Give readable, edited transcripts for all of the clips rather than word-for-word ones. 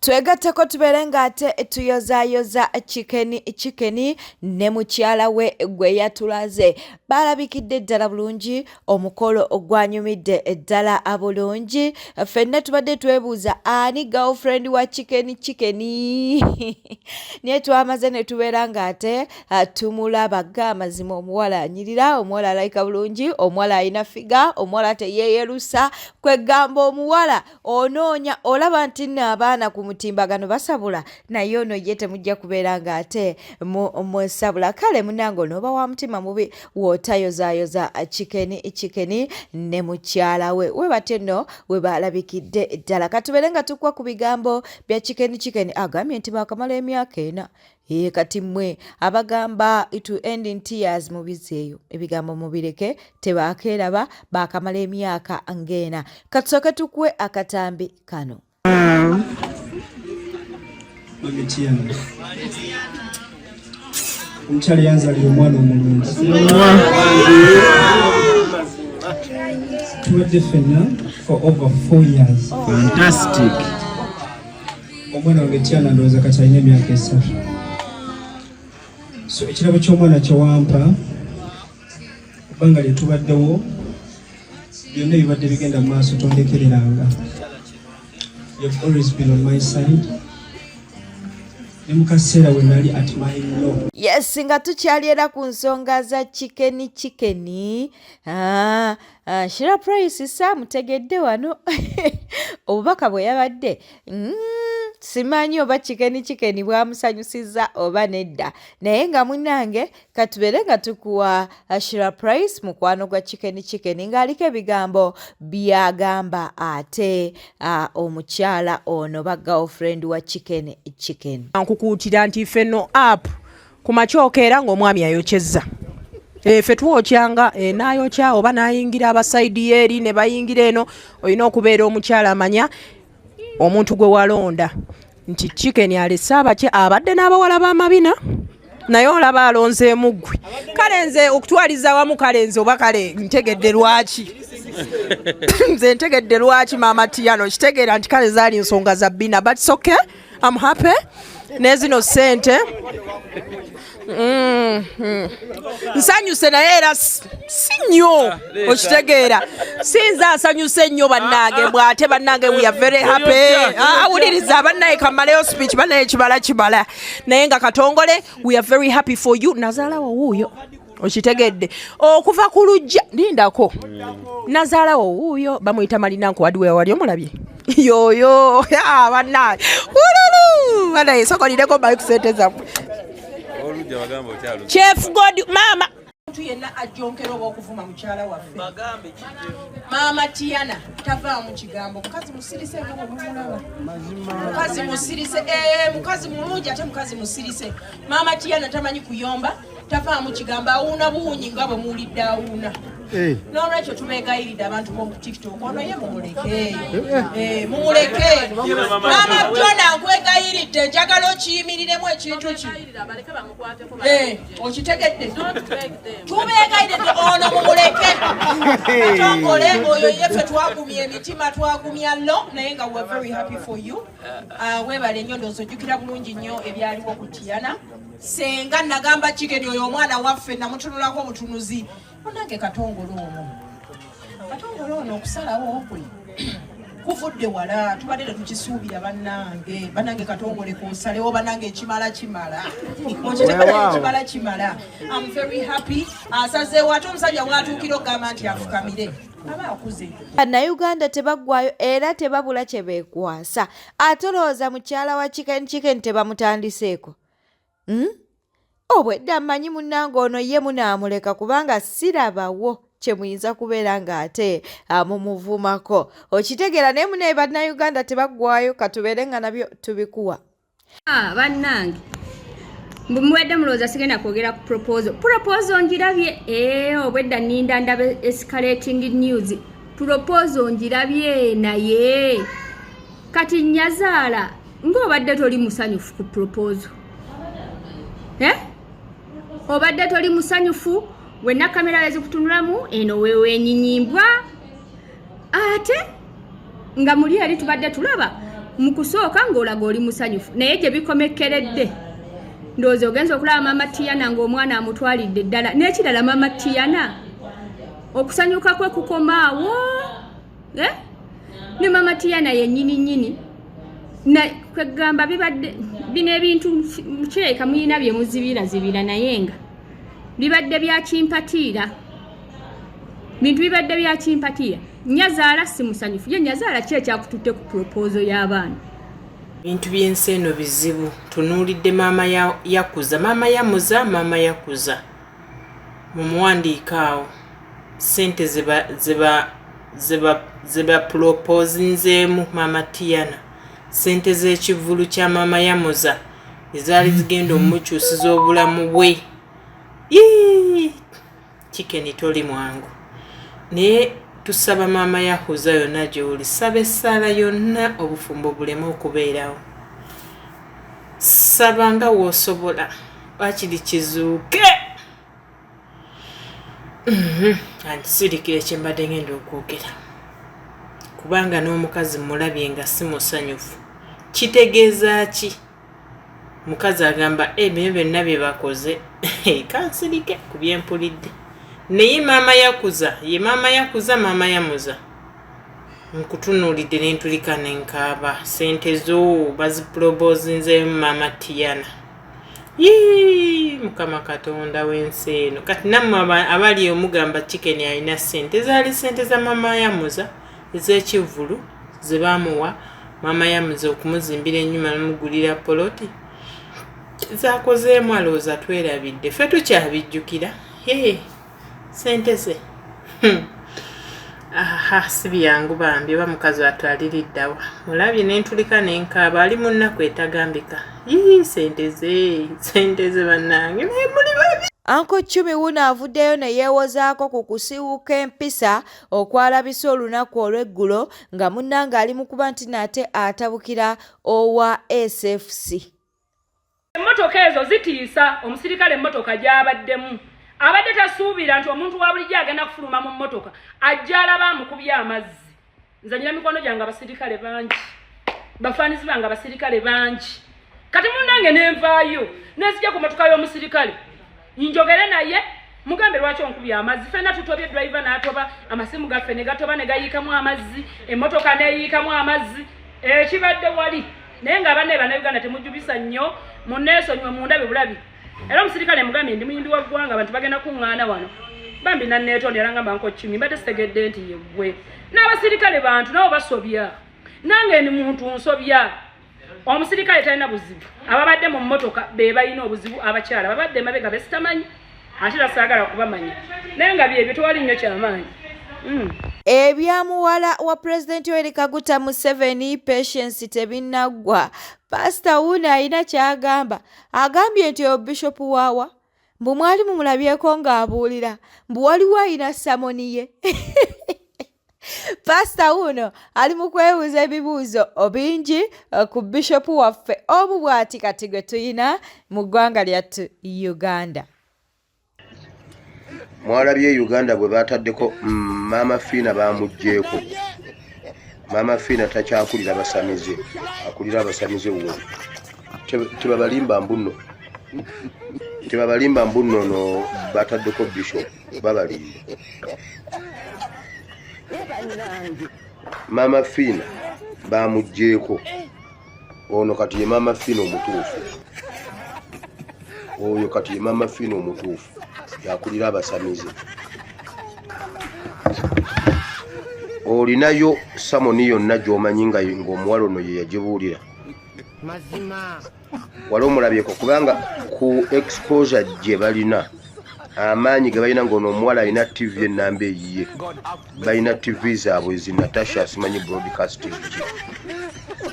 Twegatteko tubeere ng'ate tuyozaayoza chicken ne mukyala we gwe yatulaze baalabikidde ddala bulungi omukolo ogwanyumidde ddala bulungi ffenna tubadde twebuuza ani girlfriend wa chicken naye twamaze ne tubeera ng'ate tumulaba amazima omuwala anyirira omuwala alayika bulungi omuwala alina figa omuwala teyeeyerusa kwegamba omuwala onoonya olaba nti n'abaana ku mutimbagano basabula naye ono ye temujja kubeera ng'ate mwesabula kale munange onooba wa mutima mubi w'otayozaayoza chicken ne mukyala we batyo nno we baalabikidde ddala katubeere nga tukwa ku bigambo bya chicken agambye nti baakamala emyaka ena kati mmwe abagamba to end in tears mubizeeyo ebigambo mubireke tebaakeeraba baakamala emyaka ng'ena katusooke tukwe akatambi kano. Omukyala yanzalira omwana omulungi tubadde ffenna for over 4 years. Fantastic. Omwana wange Tiana ndowooza kati alina emyaka 3. So ekirabo ky'omwana kyewampa ebbanga lye tubaddewo byonna ebibadde bigenda mu maaso tondekereranga. You've always been on my side. Yes, nga tukyali era ku nsonga za chicken. Shira Price mutegedde wano obubaka bwe yabadde simanyi oba chicken bwamusanyusiza oba nedda naye nga munange katubeere nga tukuwa Shira Price mukwano gwa chicken ng'aliko ebigambo byagamba ate omukyala ono ba girlfriend wa chicken. Nkukuutira nti ffenno app ku makyokeera ng'omwami ayokyezza ffe twokyanga n'ayokya oba n'ayingira abasayidi eri ne bayingira eno olina okubeera omukyala amanya omuntu gwe walonda nti chicken alese abakye abadde n'abawala b'amabina naye olaba alonzeemu ggwe kale nze okutwaliza wamu kale nze oba kale ntegedde lwaki nze ntegedde lwaki maama Tiano kitegeera nti kale zaali nsonga za bbina but it's okay, I'm happy nezino sente nsanyuse naye era si nnyo okitegeera sinza asanyuse nnyo bannange bw'ate bannange we are very happy awuliriza bannaye kamaleyo speech bannaye kibala naye nga katongole we are very happy for you nazaala wowuuyo okitegedde okuva ku lujja lindako nazaala wowuuyo bamuyita Malinanko wadiwe wali omulabye yoyo bannaye ululu bannaye sokolireko bike sente zammwe Chef God mama yenna ajjonkera oba okuvuma mukyala waffe maama Tiana tava mu kigambo mukazi musirise ng'omulaba mukazi musirise mukazi mulungi ate mukazi musirise maama Tiana tamanyi kuyomba tava mu kigambo awuuna buwunyi nga bwe muwulidde awuuna n'olwekyo tubeegayiridde abantu b'oku TikTok ono ye mumuleke maama Jona nkwegayiridde njagala okiyimiriremu ekintu ki okitegedde tubeegayiridde ono mumuleke atongole oyo yeffe twagumya emitima twagumya lo naye nga we're very happy for you weebale nnyo ndowooza ojjukira bulungi nnyo ebyaliwo ku Tiana senga nagamba chicken oyo omwana waffe namutunulako obutunuzi onange katongole ono okusalawo okwe kuvudde wala tubadde tukisuubira bannange katongole kusalewo bannange ekimala kimala I'm very happy asazeewo ate omusajja bwatuukira okugamba nti afukamire aba akuze Bannayuganda tebaggwayo era tebabula kye beekwasa ate olowooza mukyala wa chicken tebamutandiseeko obwedda mmanyi munnange ono ye munaamuleka kubanga sirabawo kye muyinza kubeera ng'ate mumuvumako okitegeera naye munaye bannayuganda tebaggwayo katubeere nga nabyo tubikuwa bannange muwedde mulowooza sigenda kwogera ku proposal ngirabye obwedda nninda ndaba escalating news proposal ngirabye naye kati nyazaala ng'obadde toli musanyufu ku proposal obadde toli musanyufu wenna kamera ezikutunulamu eno wewenyinyibwa ate nga muli eri tubadde tulaba mu kusooka ng'olaga oli musanyufu naye gye bikomekkeredde ndowooza ogenza okulaba Mama Tiana ng'omwana amutwalidde ddala n'ekirala Mama Tiana okusanyuka kwe kukomaawo ne Mama Tiana yennyini kwegamba bibadde bino ebintu kireka muyina bye muzibira naye nga bibadde bya kimpatiira bintu bibadde bya kimpatiira Nyazaala si musanyufu ye Nyazaala ki ekyakututte ku proposal y'abaana bintu by'ensi eno bizibu tunuulidde maama yakuza maama yamuza maama yakuza mu muwandiikaawo sente zeba proposinzeemu Mama Tiana sente z'ekivulu kya maama yamuza ezaali zigenda omukyusiza obulamu bwe Chicken toli mwangu naye tusaba Maama Yakuza yonna gy'oli saba essaala yonna obufumbo buleme okubeerawo saba nga w'osobola wakiri kizuuke antisirikire kye mbadde ngenda okwogera kubanga n'omukazi mulabye nga si musanyufu kitegeeza ki mukazi agamba bino byonna bye bakoze kansirike ku byempulidde naye Maama Yakuza ye Maama Yakuza Maama Yamuza nkutunuulidde n'entulika n'enkaaba sente zo baziproposinze Mama Tiana Mukama Katonda w'ensi eno kati nammwe abali omugamba Chicken alina sente zaali sente za Maama Yamuza ez'ekivulu ze baamuwa Maama Yamuza okumuzimbira ennyuma n'omugulira poloti zakozeemu alowooza twerabidde ffe tukyabijjukira sente ze si byangu bambi oba mukazi atwaliriddawa mulabye n'entulika n'enkaaba ali mu nnaku etagambika sente ze bannange naye muli babi Anko Chumi wuno avuddeyo ne yeewozaako ku kusiiwuka empisa okwalabisa olunaku olw'eggulo nga munnange ali mu kuba nti nate atabukira owa SFC. Emmotoka ezo zitiisa omusirikale emmotoka gy'abaddemu abadde tasuubira nti omuntu wa bulijjo agenda kufuluma mu mmotoka ajja alaba amukubye amazzi. Nzanyira mikono gyange abasirikale bangi bafaanizi bange abasirikale bangi kati munnange nenvaayo nezija ku mmotoka y'omusirikale njogere naye mugambe lwaki onkubye amazzi fenna tutobye driver n'atoba amasimu gaffe ne gatoba ne gayiikamu amazzi emmotoka neeyiikamu amazzi ekibadde wali naye nga abanne bannayuganda temujjubisa nnyo munneesonywe mundabe bulabi era omusirikale mugambye ndi muyimbi wa ggwanga abantu bagenda kuŋŋaana wano bambi nanneetondera nga mbanko Chumi mbadde sitegedde nti yeggwe n'abasirikale bantu nabo basobya nange ni muntu nsobya omusirikale talina buzibu ababadde mu mmotoka be balina obuzibu abakyala babadde mabega besitamanyi ate tasaagala kubamanya naye nga byebyo tewali nnyo kyamaanyi Ebyamuwala wa Pulezidenti Yoweri Kaguta Museveni Patience tebinnaggwa. Pastor wuno alina kyagamba. Agambye nti Bishop Waawa mbu mwali mumulabyeko ng'abuulira mbu waliwo alina samoni ye. Pastor wuno ali mu kwebuuza ebibuuzo bingi ku Bishop waffe omu bw'ati kati gwe tuyina mu ggwanga lyattu Uganda. Mwalabye Uganda bwe bataddeko Mama Fina bamugjeeko. Mama Fina takyakulira basamize, akulira abasamize wuwe. Tebabalimba mbuno. Tebabalimba mbuno no bataddeko Bishop babalimba. Mama Fina bamugjeeko. Ono kati ye Mama Fina omutuufu. Oyo kati ye Mama Fina omutuufu. Yakulira abasamize. Olinayo samoni yonna gy'omanyi ng'omuwala ono ye yagibuulira. Mazima. Wali omulabyeko kubanga ku exposure gye balina amaanyi ge balina ng'ono omuwala alina TV ennamba eyiye. Balina TV zaabwe zi Natasha simanyi broadcasting ki.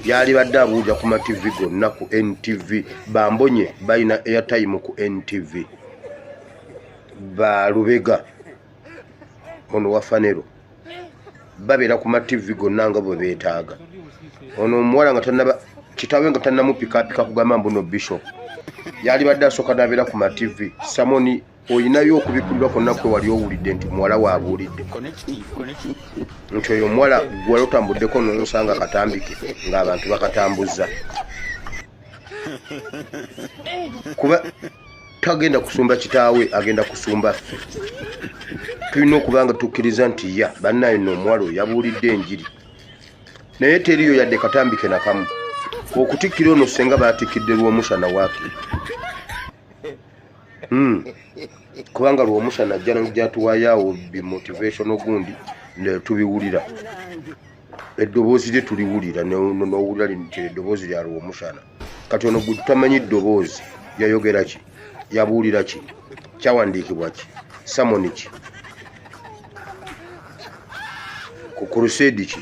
Yali badde abuulira ku ma TV gonna ku NTV. Bambonye balina airtime ku NTV. Ba Lubega ono wa Fanero babera ku TV gonna nga bwe beetaaga. Ono omuwala nga tannaba kitawe nga tannamupika kugamba mbuno Bishop yali badde asooka n'abeera ku TV samoni oyinayo okubikulirwa konna kwe wali owulidde nti muwala waabuulidde nti oyo omuwala gwali otambuddeko n'omusanga katambike ng'abantu bakatambuza kuba tagenda kusumba kitaawe agenda kusumba ffe tulina okuba nga tukkiriza nti ya bannaye nno omuwala oyo yabuulidde enjiri naye teriyo yadde katambike nakamu okutikkira ono senga baatikidde lw'omusana waakiri kubanga lw'omusana jatuwayaawo bimotivation ogundi tubiwulira eddoboozi lye tuliwulira n'owulira nti eddoboozi lya lw'omusana kati ono gwe tutamanyi eddoboozi yayogera ki yabuulira ki kyawandiikibwa ki samoni ki ku crusade ki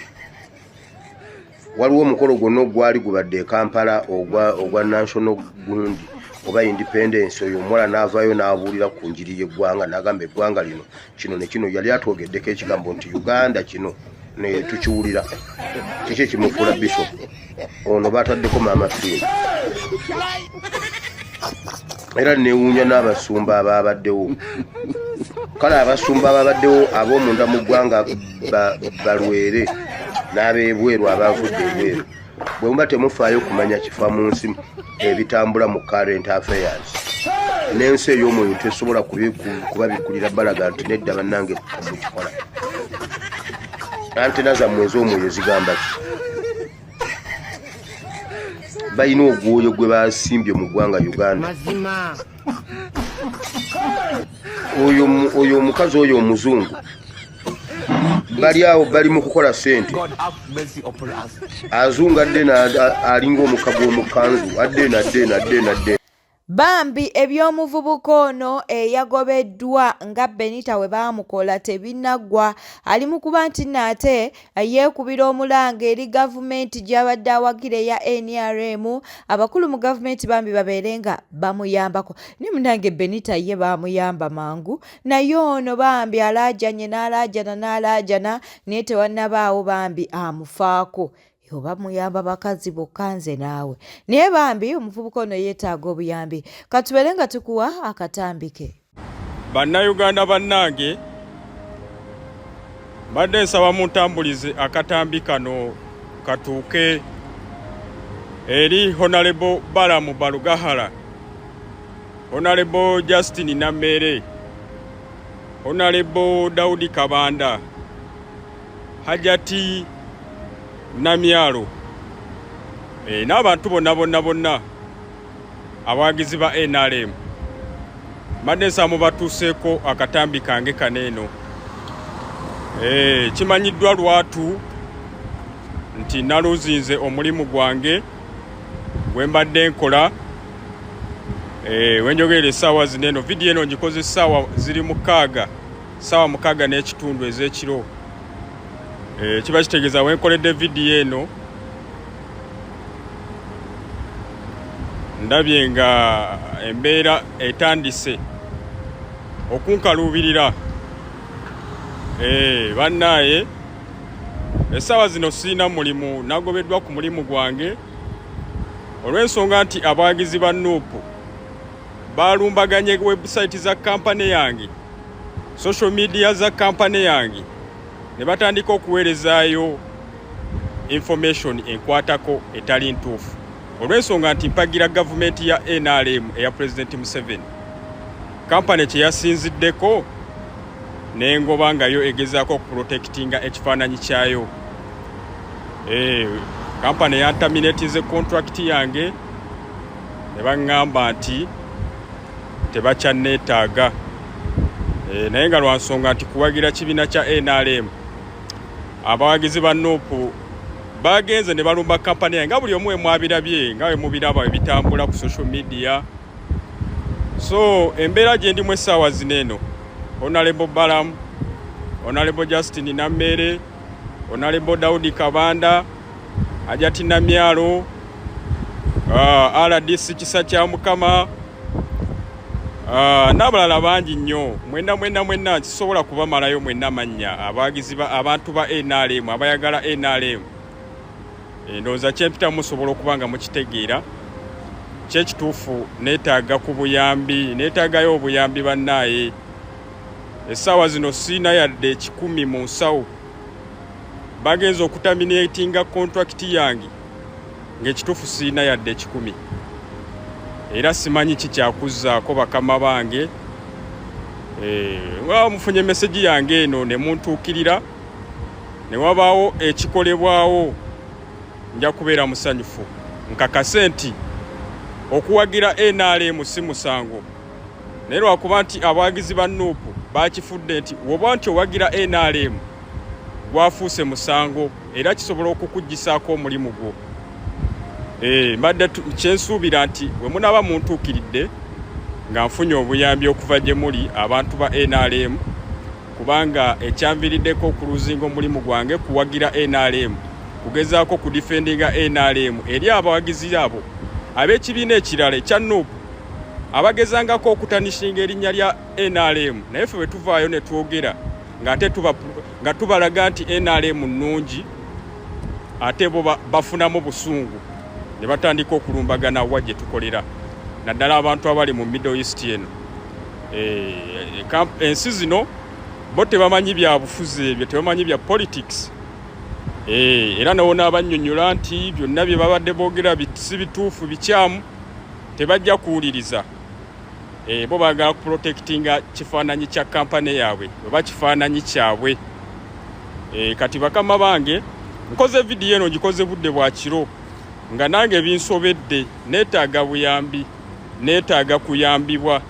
waliwo omukolo gwonna ogwali gubadde e Kampala ogwa national gundi oba independence oyo omuwala n'avaayo n'abuulira ku njiri y'eggwanga n'agamba eggwanga lino kino ne kino yali atwogeddeko ekigambo nti Uganda kino ne tukiwulira kiki ekimufuula bishop ono baataddeko maama fiina era neewuunya n'abasumba abaabaddewo kale abasumba abaabaddewo ab'omunda mu ggwanga balwere n'abeebweru abaavudde ebweru bwe muba temufaayo kumanya kifa mu nsi ebitambula mu current affairs n'ensi ey'omwoyo tesobola kubabikulira balaga nti nedda bannange mukikola antena zammwe ez'omwoyo zigamba ki balina ogwoyo gwe basimbye mu ggwanga Uganda oyo omukazi oyo omuzungu bali awo bali mu kukola ssente azunga adde alinga omukago omukanzu adde bambi eby'omuvubuka ono eyagobeddwa nga Benita we baamukola tebinaggwa ali mu kuba nti nate yeekubira omulanga eri gavumenti gy'abadde awagira eya NRM abakulu mu gavumenti bambi babeere nga bamuyambako ne munange Benita ye baamuyamba mangu naye ono bambi alaajanye n'alaajana naye tewannabaawo bambi amufaako oba muyamba bakazi bokka nze naawe naye bambi omuvubuka ono yeetaaga obuyambi katubeere nga tukuwa akatambike bannayuganda bannange mbadde nsaba muntambulize akatambi kano katuuke eri Honorable Balamu Balugahala, Honorable Justin Namere, Honorable Daudi Kabanda, Hajati Namyalo n'abantu bonna abawagizi ba NRM madesa mu batuseeko akatambi kange kaneeno kimanyiddwa lwatu nti naluzinze omulimu gwange gwe mbadde nkola wenjogere essaawa zineeno vidiyo eno ngikoze essaawa ziri ssaawa mukaaga n'ekitundu ez'ekiro kiba kitegeeza wenkoledde vidiyo eno ndabye nga embeera etandise okunkaluubirira bannaaye essaawa zino sirina mulimu nagobeddwa ku mulimu gwange olw'ensonga nti abawagizi ba Nuupu balumbaganye webusayiti za kampani yange social media za kampani yange ne batandika okuweerezaayo information enkwatako etali ntuufu olw'ensonga nti mpagira gavumenti ya NRM eya President Museveni kampani kye yasinziddeko n'engoba nga yo egezaako okuprotectinga ekifaananyi kyayo kampani yantaminatinze contract yange ne baŋŋamba nti tebakyanneetaaga naye nga lwansonga nti kuwagira kibiina kya NRM abawagizi ba Nuupu bagenze ne balumba kampani yange nga buli omu mwabirabye nga we mubiraba ebitambula ku social media. So embeera gye ndimu essaawa zineeno Honorable Balamu, Honorable Justin Namere, Honorable Daudi Kabanda, Hajati Namyalo, RDC Kisa kya Mukama, n'abalala bangi nnyo mwenna kisobola kubamalayo mwenna mannya abawagizi abantu ba NRM abayagala NRM ndowooza kyempita musobola okuba nga mukitegeera kyekituufu neetaaga ku buyambi, neetaagayo obuyambi bannaaye. Essaawa zino siina yadde 10 mu nsawo. Bagenza okutaminatinga kontrakiti yange ng'ekituufu siina yadde 10. Era simanyi kikyakuzzaako bakama bange. Mufunye meseji yange eno ne muntuukirira, ne wabaawo ekikolebwawo, nja kubeera musanyufu. Nkakase nti okuwagira NRM si musango. Naye lwakuba nti abawagizi ba Nuupu bakifudde nti woba nti owagira NRM gwafuuse musango era kisobola okukuggisaako omulimu gwo. Mbadde kyensuubira nti bwe munaaba muntuukiridde nga nfunye obuyambi okuva gye muli abantu ba NRM, kubanga ekyamviriddeko okuluzinga omulimu gwange kuwagira NRM, kugezaako kudifendinga NRM eri abawagizi abo ab'ekibiina ekirala ekya Nuupu abagezangako okutanishinga erinnya lya NRM. Naye ffe bwe tuvaayo ne twogera nga tubalaga nti NRM nnungi, ate bo bafunamu busungu ne batandika okulumbagana wa gye tukolera, naddala abantu abali mu Middle East eno. Ensi zino bo tebamanyi bya bufuzi ebyo, tebamanyi bya politics. Era nawo n'abannyonnyola nti byonna bye babadde boogera si bituufu, bikyamu, tebajja kuwuliriza. Bo baagala kuprotectinga kifaananyi kya kampani yaabwe oba kifaananyi kyabwe. Kati bakama bange, nkoze vidiyo eno ngikoze budde bwa kiro nga nange binsobedde, neetaaga buyambi, neetaaga kuyambibwa.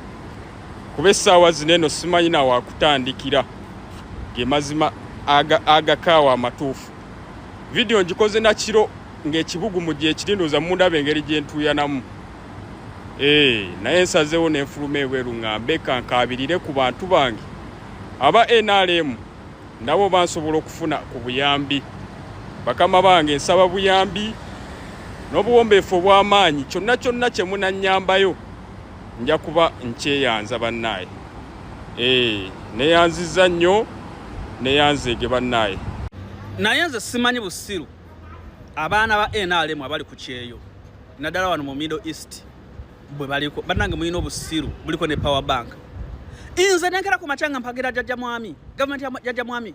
Kuba essaawa zino eno simanyi na wakutandikira, ge mazima agakaawa amatuufu. Vidiyo ngikoze na kiro ng'ekibugumu gye kirindoza mundaba engeri gye ntuuyanamu. Naye nsazeewo n'enfuluma ebweru ŋŋambe kankabirire ku bantu bange aba NRM nabo bansobola okufuna ku buyambi. Bakama bange, nsaba buyambi n'obuwombeefu obw'amaanyi. Kyonna kyonna kye munannyambayo nja kuba nkyeyanza bannaaye. Neyanziza nnyo, neyanzeege bannaaye. Naye nze simanyi busiru abaana ba NRM abali ku kyeyo naddala wano mu Middle East bwe baliko. Bannange mulina obusiru buliko ne power bank. Nze nenkera ku macanga mpagira jjajja mwami, gavumenti ya jjajja mwami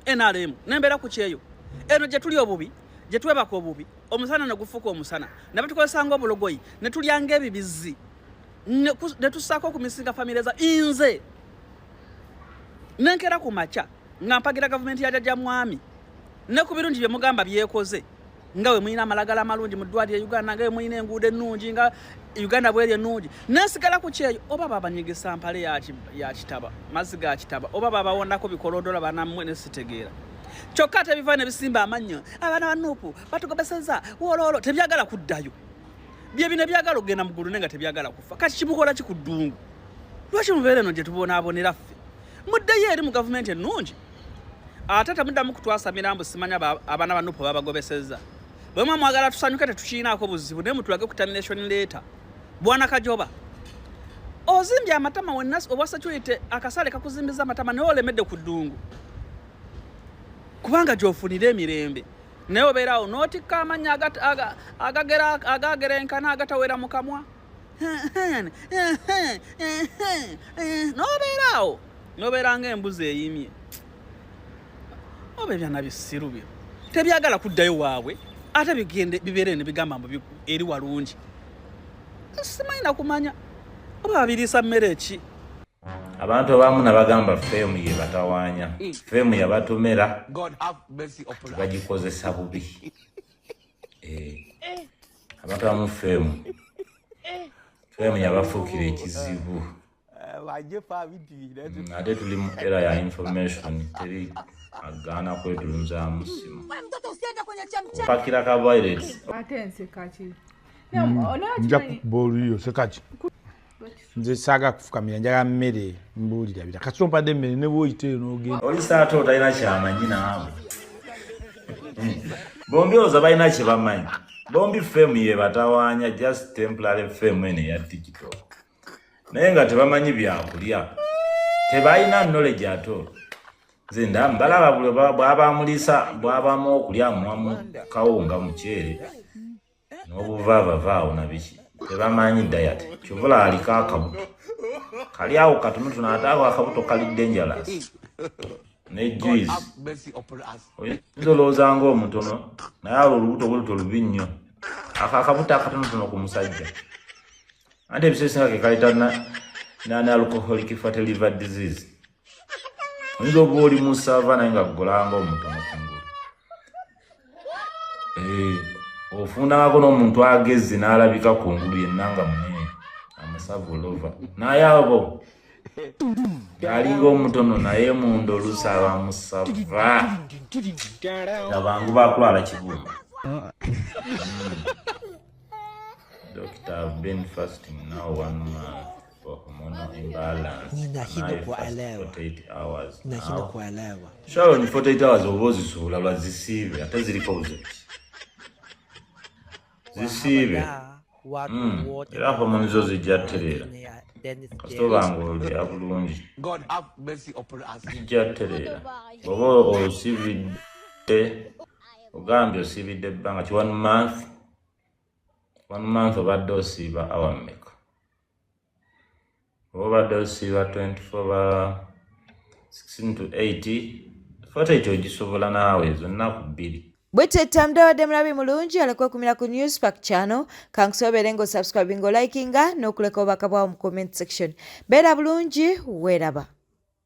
NRM, nembeera ku kyeyo eno gye tuli obubi, gye twebaka obubi, omusana ne gufuuka omusana, ne batukozesanga obulogoyi, ne tulyanga ebibizi, ne tussaako ku misinga famire za nze. Nenkera ku maca nga mpagira gavumenti ya jjajja mwami ne ku birungi bye mugamba byekoze, nga we muyina amalagala amalungi mu ddwaliro e Uganda, nga we muyina enguudo ennungi, nga Uganda bweri ennungi, nesigala ku kyeyo. Oba babanyigisa mpale ya kitaba, mazzi ga kitaba, oba babawondako bikolondola banammwe ne sitegeera. Kyokka tebiva ne bisimba amannyo, abaana ba Nuupu batugobeseza wololo, tebyagala kuddayo. Bye bino byagala okugenda mu ggulu nga tebyagala kufa. Kati kimukola kikuddungu. Lwaki mubeera eno gye tubonaabonera ffe? Muddeyo eri mu gavumenti ennungi. Ate temuddamu kutwasamira mbu simanya abaana ba Nuupu babagobeseza. Bwe mwagala tusanyuke tetukiinaako buzibu, naye mutulage ku termination letter. Bwana Kajoba, ozimbye amatama wenna obwa security akasale kakuzimbiza amatama naye olemedde ku ddungu. Kubanga gy'ofunira emirembe. Naye obeeraawo n'otikka amannya agagerenkana agatawera mu kamwa. N'obeeraawo n'obeera ng'embuzi eyimye. Oba ebyana bisiru byo tebyagala kuddayo waabwe, ate bibeere ne bigamba mbu eri walungi. Simanyi na kumanya oba babiriisa mmere ki. Abantu abamu nabagamba femu ye batawaanya, femu yabatomera bagikozesa bubi. Abantu abamu femu yabafuukira ekizibu. Ate tuli mu era ya information, teri agana kwetulunzaamu simu kupakira ka virus. Nja kuboliyo sekaki nze saaga kufukamira njagala mmere mbuulira bira kasito mpadde mmere ne bwoyite n'ogenda oli saata otalina kyamanyi naawe. Bombi oza balina kye bamanyi. Bombi femu ye batawaanya, just temporary femu ene ya digital, naye nga tebamanyi byakulya, tebalina knowledge ato. Nze balaba buli bw'abamulisa bw'abamu okulya mwamu kawunga muceere n'obuvaavavaawo na biki. tebamanyi diet kivula aliko akabuto kali awo katonotono ate ako akabuto kali dangerous ne juice oyinza olowooza ng'omutono naye awo olubuto buluto lubi nnyo akabuto akatonotono ku musajja ate ebiseera ebisinga ke kaleta non-alcoholic fatty liver disease oyinza oba oli mu sava naye nga ggolanga omutono kungulu ofunako n'omuntu agezi n'alabika kungulu yenna nga munene amasavu olova naye abo alinga omutono naye munda olusaba musava abangu bakulala kibumba. Doctor, I've been fasting now 1 month for hormonal imbalance. I fast 48 hours. Sure, in 48 hours obozisuula lwazisiibe ate ziriko buzibu zisiibe era homoni zo zijja ttereera kasita obanga olya bulungi zijja ttereera oba osibidde ogambye osibidde ebbanga ki 1 month obadde osiiba awa mmeka oba obadde osiiba 24 ba 16 to 80 fota ekyo ogisobola naawe ezo nnaku 2 bwetettamudde mulabi mulungi alekwekumira ku Newspark channel kankusobere ngo subscribe ngo likinga n'okuleka obubaka bwawo mu comment section beera bulungi weeraba.